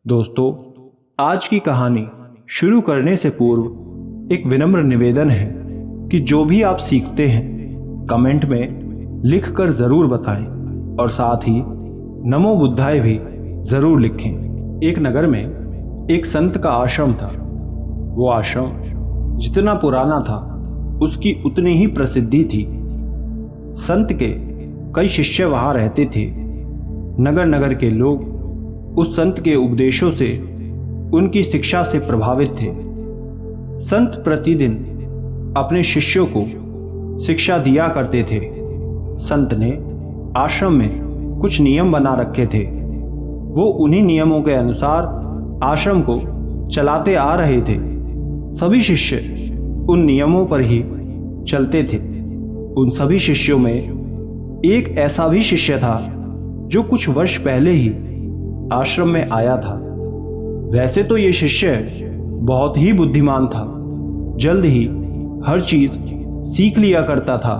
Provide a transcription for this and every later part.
दोस्तों, आज की कहानी शुरू करने से पूर्व एक विनम्र निवेदन है कि जो भी आप सीखते हैं कमेंट में लिखकर जरूर बताएं और साथ ही नमो बुद्धाय भी जरूर लिखें। एक नगर में एक संत का आश्रम था। वो आश्रम जितना पुराना था उसकी उतनी ही प्रसिद्धि थी। संत के कई शिष्य वहां रहते थे। नगर नगर के लोग उस संत के उपदेशों से, उनकी शिक्षा से प्रभावित थे। संत प्रतिदिन अपने शिष्यों को शिक्षा दिया करते थे। संत ने आश्रम में कुछ नियम बना रखे थे। वो उन्हीं नियमों के अनुसार आश्रम को चलाते आ रहे थे। सभी शिष्य उन नियमों पर ही चलते थे। उन सभी शिष्यों में एक ऐसा भी शिष्य था जो कुछ वर्ष पहले ही आश्रम में आया था। वैसे तो ये शिष्य बहुत ही बुद्धिमान था, जल्द ही हर चीज सीख लिया करता था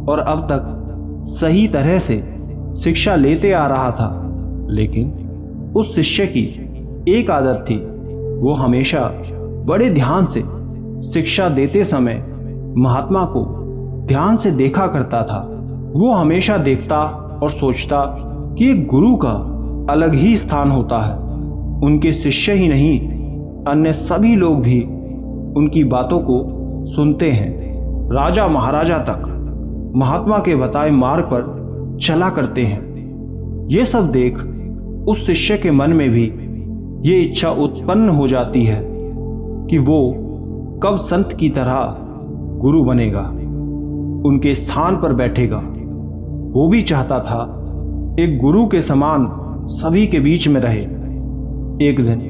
और अब तक सही तरह से शिक्षा लेते आ रहा था। लेकिन उस शिष्य की एक आदत थी, वो हमेशा बड़े ध्यान से शिक्षा देते समय महात्मा को ध्यान से देखा करता था। वो हमेशा देखता और सोचता कि एक गुरु का अलग ही स्थान होता है। उनके शिष्य ही नहीं, अन्य सभी लोग भी उनकी बातों को सुनते हैं। राजा महाराजा तक महात्मा के बताए मार्ग पर चला करते हैं। ये सब देख उस शिष्य के मन में भी ये इच्छा उत्पन्न हो जाती है कि वो कब संत की तरह गुरु बनेगा, उनके स्थान पर बैठेगा। वो भी चाहता था एक गुरु के समान सभी के बीच में रहे। एक दिन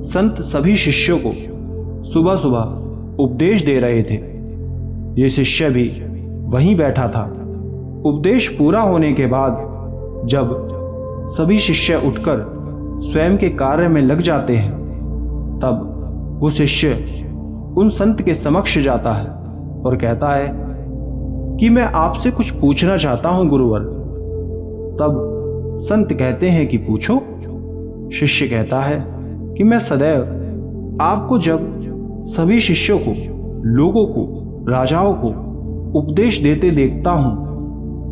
संत सभी शिष्यों को सुबह सुबह उपदेश दे रहे थे। ये शिष्य भी वहीं बैठा था। उपदेश पूरा होने के बाद जब सभी शिष्य उठकर स्वयं के कार्य में लग जाते हैं, तब वो शिष्य उन संत के समक्ष जाता है और कहता है कि मैं आपसे कुछ पूछना चाहता हूं गुरुवर। तब संत कहते हैं कि पूछो। शिष्य कहता है कि मैं सदैव आपको जब सभी शिष्यों को, लोगों को, राजाओं को उपदेश देते देखता हूं,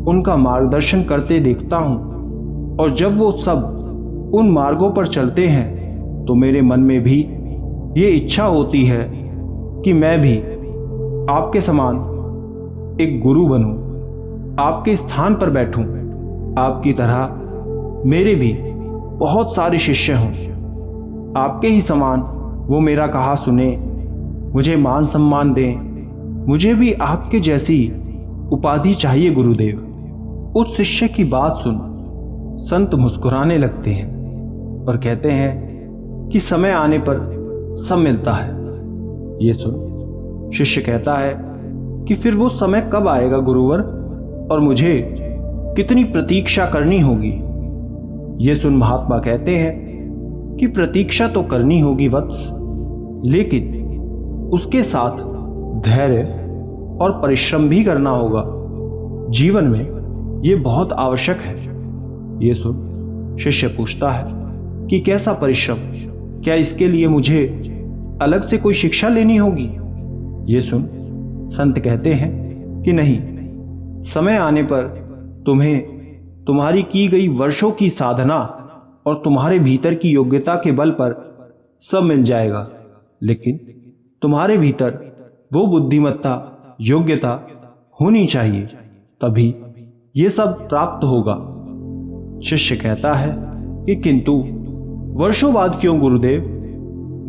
उनका मार्गदर्शन करते देखता हूं, और जब वो सब उन मार्गों पर चलते हैं तो मेरे मन में भी ये इच्छा होती है कि मैं भी आपके समान एक गुरु बनूं, आपके स्थान पर बैठूं, आपकी तरह मेरे भी बहुत सारे शिष्य हों, आपके ही समान वो मेरा कहा सुने, मुझे मान सम्मान दें। मुझे भी आपके जैसी उपाधि चाहिए गुरुदेव। उस शिष्य की बात सुन संत मुस्कुराने लगते हैं और कहते हैं कि समय आने पर सब मिलता है। ये सुन शिष्य कहता है कि फिर वो समय कब आएगा गुरुवर, और मुझे कितनी प्रतीक्षा करनी होगी। ये सुन महात्मा कहते हैं कि प्रतीक्षा तो करनी होगी वत्स, लेकिन उसके साथ धैर्य और परिश्रम भी करना होगा। जीवन में ये बहुत आवश्यक है। ये सुन शिष्य पूछता है कि कैसा परिश्रम, क्या इसके लिए मुझे अलग से कोई शिक्षा लेनी होगी? ये सुन संत कहते हैं कि नहीं, समय आने पर तुम्हें तुम्हारी की गई वर्षों की साधना और तुम्हारे भीतर की योग्यता के बल पर सब मिल जाएगा, लेकिन तुम्हारे भीतर वो बुद्धिमत्ता, योग्यता होनी चाहिए, तभी ये सब प्राप्त होगा। शिष्य कहता है कि किंतु वर्षों बाद क्यों गुरुदेव?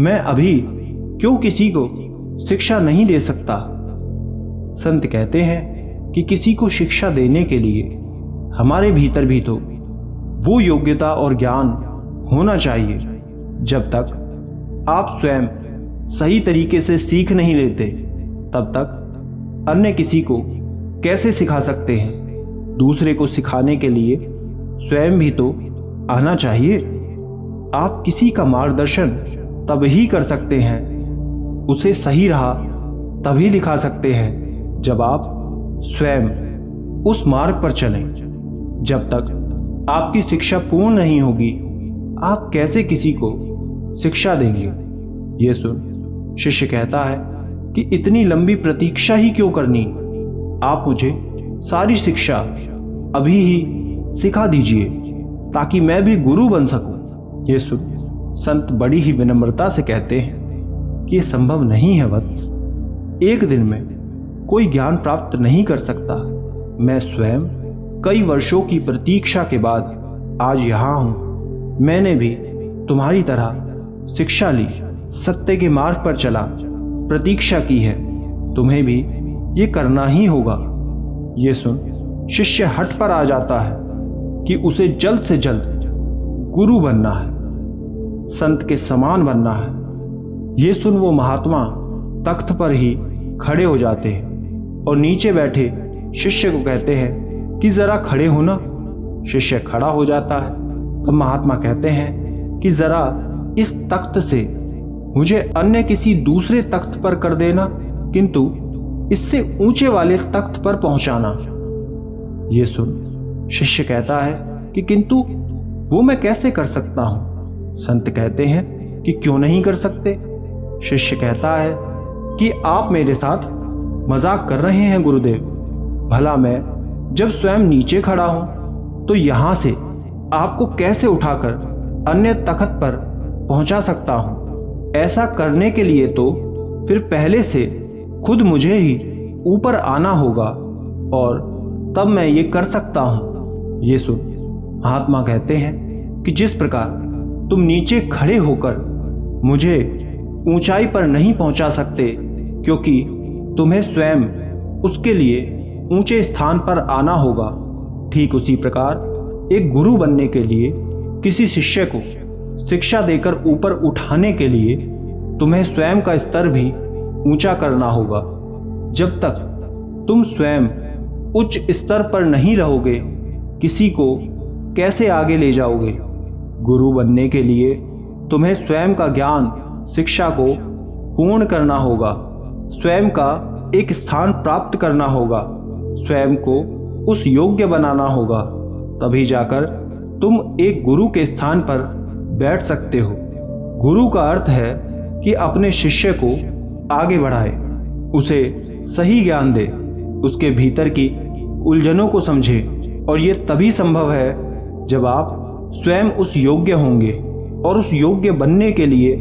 मैं अभी क्यों किसी को शिक्षा नहीं दे सकता? संत कहते हैं कि किसी को शिक्षा देने के लिए हमारे भीतर भी तो वो योग्यता और ज्ञान होना चाहिए। जब तक आप स्वयं सही तरीके से सीख नहीं लेते, तब तक अन्य किसी को कैसे सिखा सकते हैं? दूसरे को सिखाने के लिए स्वयं भी तो आना चाहिए। आप किसी का मार्गदर्शन तब ही कर सकते हैं, उसे सही राह तभी दिखा सकते हैं जब आप स्वयं उस मार्ग पर चलें। जब तक आपकी शिक्षा पूर्ण नहीं होगी, आप कैसे किसी को शिक्षा देंगे। ये सुन शिष्य कहता है कि इतनी लंबी प्रतीक्षा ही क्यों करनी, आप मुझे सारी शिक्षा अभी ही सिखा दीजिए ताकि मैं भी गुरु बन सकूं। ये सुन संत बड़ी ही विनम्रता से कहते हैं कि यह संभव नहीं है वत्स, एक दिन में कोई ज्ञान प्राप्त नहीं कर सकता। मैं स्वयं कई वर्षों की प्रतीक्षा के बाद आज यहाँ हूँ। मैंने भी तुम्हारी तरह शिक्षा ली, सत्य के मार्ग पर चला, प्रतीक्षा की है, तुम्हें भी ये करना ही होगा। ये सुन शिष्य हठ पर आ जाता है कि उसे जल्द से जल्द गुरु बनना है, संत के समान बनना है। ये सुन वो महात्मा तख्त पर ही खड़े हो जाते हैं और नीचे बैठे शिष्य को कहते हैं कि जरा खड़े हो ना। शिष्य खड़ा हो जाता है। तब महात्मा कहते हैं कि जरा इस तख्त से मुझे अन्य किसी दूसरे तख्त पर कर देना, किंतु इससे ऊंचे वाले तख्त पर पहुंचाना। ये सुन शिष्य कहता है कि किंतु वो मैं कैसे कर सकता हूं। संत कहते हैं कि क्यों नहीं कर सकते। शिष्य कहता है कि आप मेरे साथ मजाक कर रहे हैं गुरुदेव। भला मैं जब स्वयं नीचे खड़ा हूं तो यहां से आपको कैसे उठाकर अन्य तख्त पर पहुंचा सकता हूं। ऐसा करने के लिए तो फिर पहले से खुद मुझे ही ऊपर आना होगा और तब मैं ये कर सकता हूं। ये सुन महात्मा कहते हैं कि जिस प्रकार तुम नीचे खड़े होकर मुझे ऊंचाई पर नहीं पहुंचा सकते क्योंकि तुम्हें स्वयं उसके लिए ऊंचे स्थान पर आना होगा, ठीक उसी प्रकार एक गुरु बनने के लिए किसी शिष्य को शिक्षा देकर ऊपर उठाने के लिए तुम्हें स्वयं का स्तर भी ऊंचा करना होगा। जब तक तुम स्वयं उच्च स्तर पर नहीं रहोगे, किसी को कैसे आगे ले जाओगे। गुरु बनने के लिए तुम्हें स्वयं का ज्ञान शिक्षा को पूर्ण करना होगा, स्वयं का एक स्थान प्राप्त करना होगा, स्वयं को उस योग्य बनाना होगा, तभी जाकर तुम एक गुरु के स्थान पर बैठ सकते हो। गुरु का अर्थ है कि अपने शिष्य को आगे बढ़ाए, उसे सही ज्ञान दे, उसके भीतर की उलझनों को समझे, और ये तभी संभव है जब आप स्वयं उस योग्य होंगे। और उस योग्य बनने के लिए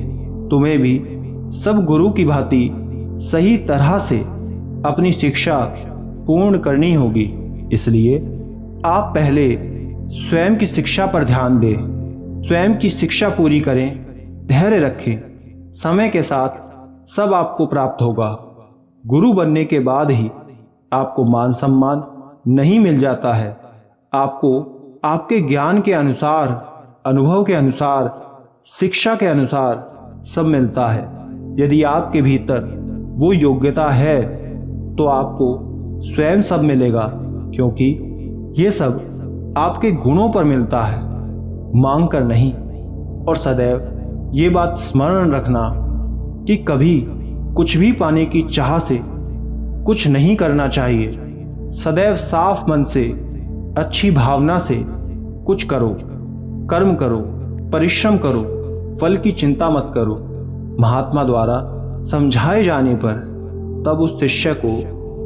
तुम्हें भी सब गुरु की भांति सही तरह से अपनी शिक्षा पूर्ण करनी होगी। इसलिए आप पहले स्वयं की शिक्षा पर ध्यान दें, स्वयं की शिक्षा पूरी करें, धैर्य रखें। समय के साथ सब आपको प्राप्त होगा। गुरु बनने के बाद ही आपको मान सम्मान नहीं मिल जाता है, आपको आपके ज्ञान के अनुसार, अनुभव के अनुसार, शिक्षा के अनुसार सब मिलता है। यदि आपके भीतर वो योग्यता है तो आपको स्वयं सब मिलेगा, क्योंकि ये सब आपके गुणों पर मिलता है, मांग कर नहीं। और सदैव ये बात स्मरण रखना कि कभी कुछ भी पाने की चाह से कुछ नहीं करना चाहिए। सदैव साफ मन से, अच्छी भावना से कुछ करो, कर्म करो, परिश्रम करो, फल की चिंता मत करो। महात्मा द्वारा समझाए जाने पर तब उस शिष्य को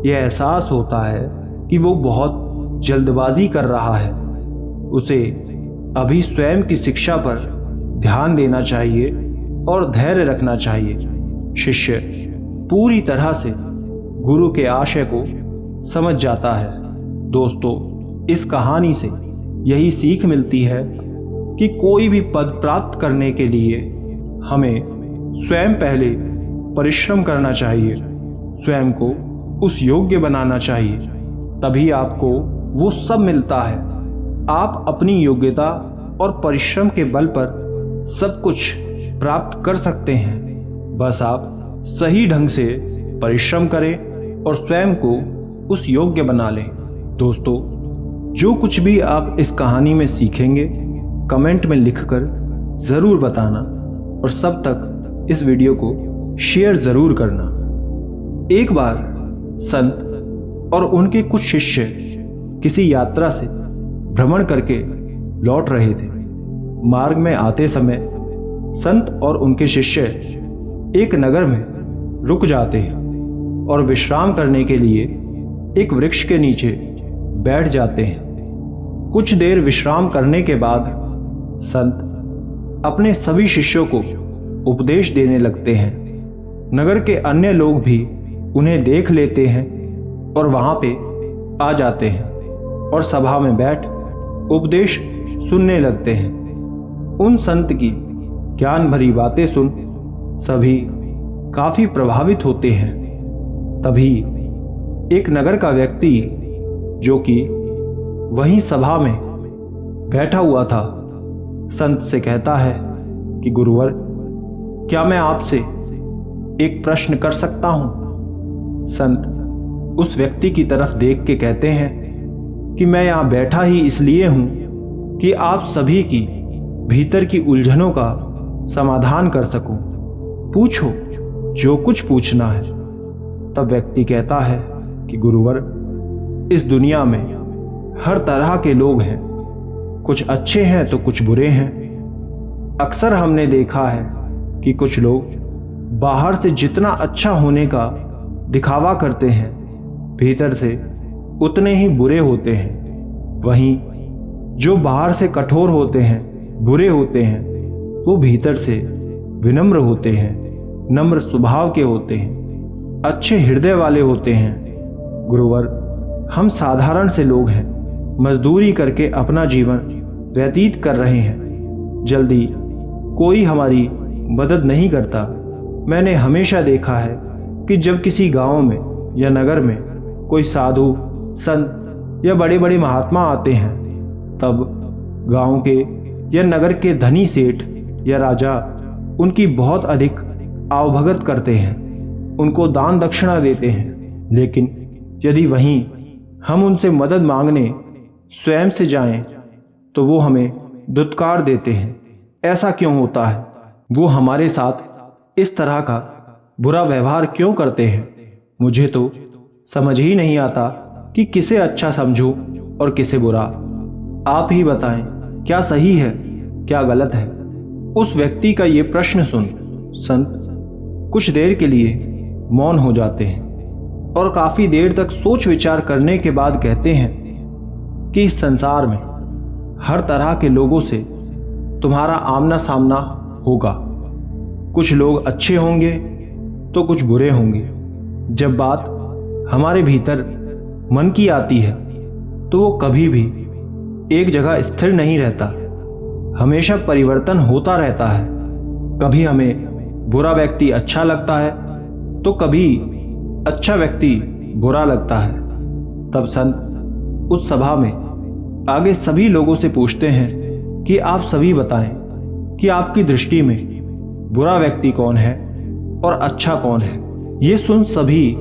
यह एहसास होता है कि वो बहुत जल्दबाजी कर रहा है। उसे अभी स्वयं की शिक्षा पर ध्यान देना चाहिए और धैर्य रखना चाहिए। शिष्य पूरी तरह से गुरु के आशय को समझ जाता है। दोस्तों, इस कहानी से यही सीख मिलती है कि कोई भी पद प्राप्त करने के लिए हमें स्वयं पहले परिश्रम करना चाहिए, स्वयं को उस योग्य बनाना चाहिए, तभी आपको वो सब मिलता है। आप अपनी योग्यता और परिश्रम के बल पर सब कुछ प्राप्त कर सकते हैं। बस आप सही ढंग से परिश्रम करें और स्वयं को उस योग्य बना लें। दोस्तों, जो कुछ भी आप इस कहानी में सीखेंगे कमेंट में लिखकर ज़रूर बताना, और सब तक इस वीडियो को शेयर ज़रूर करना। एक बार संत और उनके कुछ शिष्य किसी यात्रा से भ्रमण करके लौट रहे थे। मार्ग में आते समय संत और उनके शिष्य एक नगर में रुक जाते हैं और विश्राम करने के लिए एक वृक्ष के नीचे बैठ जाते हैं। कुछ देर विश्राम करने के बाद संत अपने सभी शिष्यों को उपदेश देने लगते हैं। नगर के अन्य लोग भी उन्हें देख लेते हैं और वहां पे आ जाते हैं और सभा में बैठ उपदेश सुनने लगते हैं। उन संत की ज्ञान भरी बातें सुन सभी काफी प्रभावित होते हैं। तभी एक नगर का व्यक्ति जो कि वहीं सभा में बैठा हुआ था संत से कहता है कि गुरुवर, क्या मैं आपसे एक प्रश्न कर सकता हूं? संत उस व्यक्ति की तरफ देख के कहते हैं कि मैं यहां बैठा ही इसलिए हूं कि आप सभी की भीतर की उलझनों का समाधान कर सकूं। पूछो जो कुछ पूछना है। तब व्यक्ति कहता है कि गुरुवर, इस दुनिया में हर तरह के लोग हैं, कुछ अच्छे हैं तो कुछ बुरे हैं। अक्सर हमने देखा है कि कुछ लोग बाहर से जितना अच्छा होने का दिखावा करते हैं, भीतर से उतने ही बुरे होते हैं। वहीं जो बाहर से कठोर होते हैं, बुरे होते हैं, वो भीतर से विनम्र होते हैं, नम्र स्वभाव के होते हैं, अच्छे हृदय वाले होते हैं। गुरुवर, हम साधारण से लोग हैं, मजदूरी करके अपना जीवन व्यतीत कर रहे हैं। जल्दी कोई हमारी मदद नहीं करता। मैंने हमेशा देखा है कि जब किसी गांव में या नगर में कोई साधु, संत या बड़े बड़े महात्मा आते हैं, तब गांव के या नगर के धनी सेठ या राजा उनकी बहुत अधिक आवभगत करते हैं, उनको दान दक्षिणा देते हैं। लेकिन यदि वहीं हम उनसे मदद मांगने स्वयं से जाएं, तो वो हमें दुत्कार देते हैं। ऐसा क्यों होता है? वो हमारे साथ इस तरह का बुरा व्यवहार क्यों करते हैं? मुझे तो समझ ही नहीं आता कि किसे अच्छा समझूं और किसे बुरा। आप ही बताएं, क्या सही है, क्या गलत है? उस व्यक्ति का ये प्रश्न सुन संत कुछ देर के लिए मौन हो जाते हैं और काफी देर तक सोच विचार करने के बाद कहते हैं कि इस संसार में हर तरह के लोगों से तुम्हारा आमना सामना होगा। कुछ लोग अच्छे होंगे तो कुछ बुरे होंगे। जब बात हमारे भीतर मन की आती है तो वो कभी भी एक जगह स्थिर नहीं रहता, हमेशा परिवर्तन होता रहता है। कभी हमें बुरा व्यक्ति अच्छा लगता है तो कभी अच्छा व्यक्ति बुरा लगता है। तब संत उस सभा में आगे सभी लोगों से पूछते हैं कि आप सभी बताएं कि आपकी दृष्टि में बुरा व्यक्ति कौन है और अच्छा कौन है। ये सुन सभी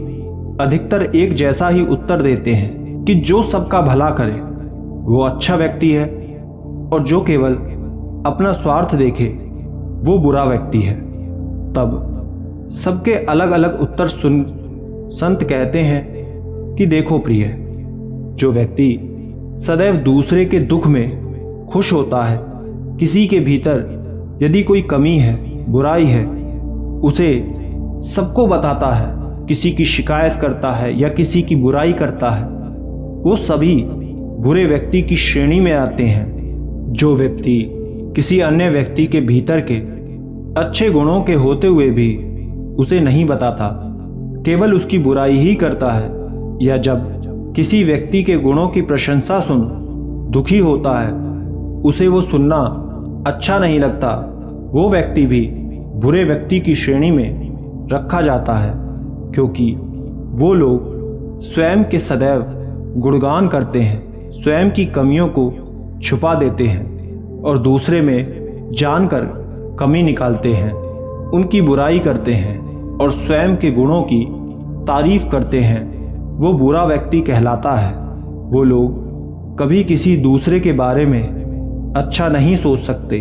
अधिकतर एक जैसा ही उत्तर देते हैं कि जो सबका भला करे वो अच्छा व्यक्ति है और जो केवल अपना स्वार्थ देखे वो बुरा व्यक्ति है। तब सबके अलग अलग उत्तर सुन संत कहते हैं कि देखो प्रिय, जो व्यक्ति सदैव दूसरे के दुख में खुश होता है, किसी के भीतर यदि कोई कमी है, बुराई है, उसे सबको बताता है, किसी की शिकायत करता है या किसी की बुराई करता है, वो सभी बुरे व्यक्ति की श्रेणी में आते हैं। जो व्यक्ति किसी अन्य व्यक्ति के भीतर के अच्छे गुणों के होते हुए भी उसे नहीं बताता, केवल उसकी बुराई ही करता है, या जब किसी व्यक्ति के गुणों की प्रशंसा सुन दुखी होता है, उसे वो सुनना अच्छा नहीं लगता, वो व्यक्ति भी बुरे व्यक्ति की श्रेणी में रखा जाता है। क्योंकि वो लोग स्वयं के सदैव गुणगान करते हैं, स्वयं की कमियों को छुपा देते हैं और दूसरे में जानकर कमी निकालते हैं, उनकी बुराई करते हैं और स्वयं के गुणों की तारीफ करते हैं। वो बुरा व्यक्ति कहलाता है। वो लोग कभी किसी दूसरे के बारे में अच्छा नहीं सोच सकते।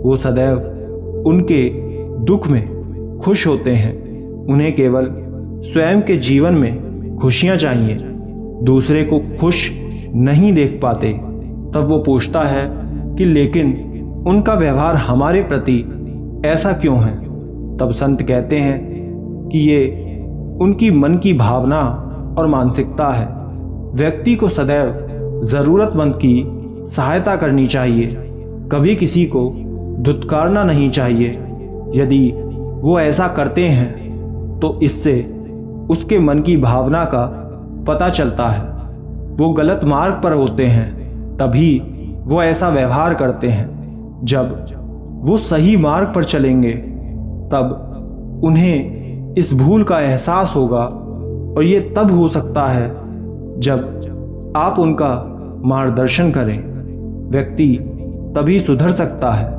वो सदैव उनके दुख में खुश होते हैं। उन्हें केवल स्वयं के जीवन में खुशियां चाहिए, दूसरे को खुश नहीं देख पाते। तब वो पूछता है कि लेकिन उनका व्यवहार हमारे प्रति ऐसा क्यों है? तब संत कहते हैं कि ये उनकी मन की भावना और मानसिकता है। व्यक्ति को सदैव जरूरतमंद की सहायता करनी चाहिए, कभी किसी को धुतकारना नहीं चाहिए। यदि वो ऐसा करते हैं तो इससे उसके मन की भावना का पता चलता है। वो गलत मार्ग पर होते हैं तभी वो ऐसा व्यवहार करते हैं। जब वो सही मार्ग पर चलेंगे तब उन्हें इस भूल का एहसास होगा, और ये तब हो सकता है जब आप उनका मार्गदर्शन करें। व्यक्ति तभी सुधर सकता है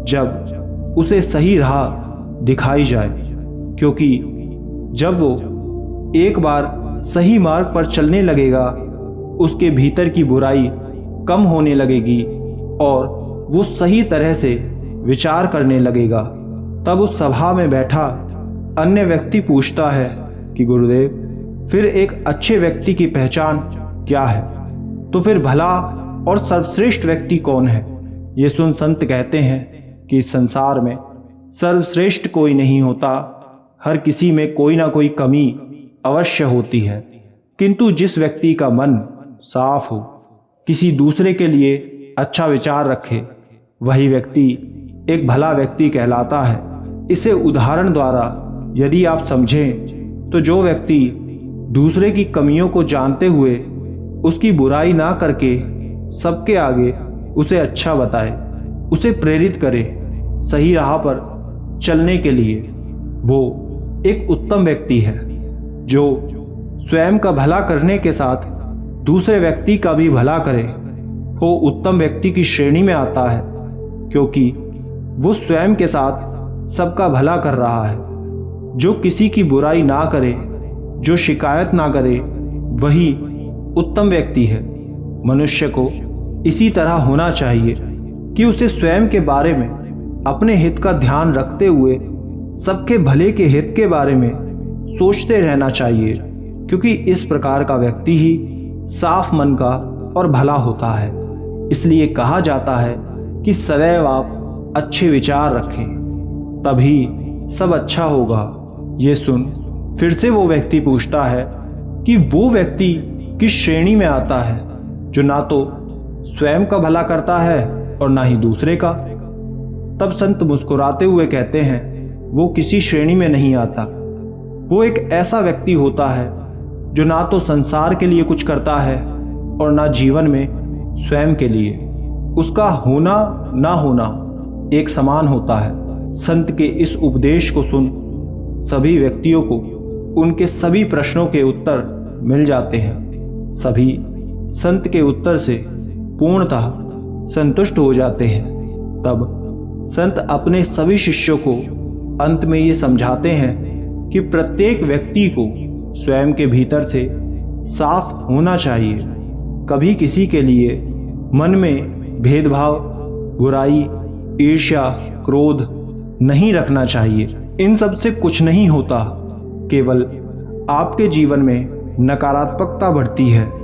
जब उसे सही राह दिखाई जाए, क्योंकि जब वो एक बार सही मार्ग पर चलने लगेगा उसके भीतर की बुराई कम होने लगेगी और वो सही तरह से विचार करने लगेगा। तब उस सभा में बैठा अन्य व्यक्ति पूछता है कि गुरुदेव, फिर एक अच्छे व्यक्ति की पहचान क्या है? तो फिर भला और सर्वश्रेष्ठ व्यक्ति कौन है? ये सुन संत कहते हैं कि इस संसार में सर्वश्रेष्ठ कोई नहीं होता, हर किसी में कोई ना कोई कमी अवश्य होती है। किंतु जिस व्यक्ति का मन साफ हो, किसी दूसरे के लिए अच्छा विचार रखे, वही व्यक्ति एक भला व्यक्ति कहलाता है। इसे उदाहरण द्वारा यदि आप समझें तो जो व्यक्ति दूसरे की कमियों को जानते हुए उसकी बुराई ना करके सबके आगे उसे अच्छा बताए, उसे प्रेरित करे सही राह पर चलने के लिए, वो एक उत्तम व्यक्ति है। जो स्वयं का भला करने के साथ दूसरे व्यक्ति का भी भला करे, वो उत्तम व्यक्ति की श्रेणी में आता है, क्योंकि वो स्वयं के साथ सबका भला कर रहा है। जो किसी की बुराई ना करे, जो शिकायत ना करे, वही उत्तम व्यक्ति है। मनुष्य को इसी तरह होना चाहिए कि उसे स्वयं के बारे में अपने हित का ध्यान रखते हुए सबके भले के हित के बारे में सोचते रहना चाहिए, क्योंकि इस प्रकार का व्यक्ति ही साफ मन का और भला होता है। इसलिए कहा जाता है कि सदैव आप अच्छे विचार रखें, तभी सब अच्छा होगा। ये सुन फिर से वो व्यक्ति पूछता है कि वो व्यक्ति किस श्रेणी में आता है जो ना तो स्वयं का भला करता है और ना ही दूसरे का। तब संत मुस्कुराते हुए कहते हैं, वो किसी श्रेणी में नहीं आता। वो एक ऐसा व्यक्ति होता है जो ना तो संसार के लिए कुछ करता है और ना जीवन में स्वयं के लिए। उसका होना ना होना एक समान होता है। संत के इस उपदेश को सुन सभी व्यक्तियों को उनके सभी प्रश्नों के उत्तर मिल जाते हैं। सभी संत के उत्तर से पूर्णतः संतुष्ट हो जाते हैं। तब संत अपने सभी शिष्यों को अंत में ये समझाते हैं कि प्रत्येक व्यक्ति को स्वयं के भीतर से साफ होना चाहिए। कभी किसी के लिए मन में भेदभाव, बुराई, ईर्ष्या, क्रोध नहीं रखना चाहिए। इन सब से कुछ नहीं होता, केवल आपके जीवन में नकारात्मकता बढ़ती है।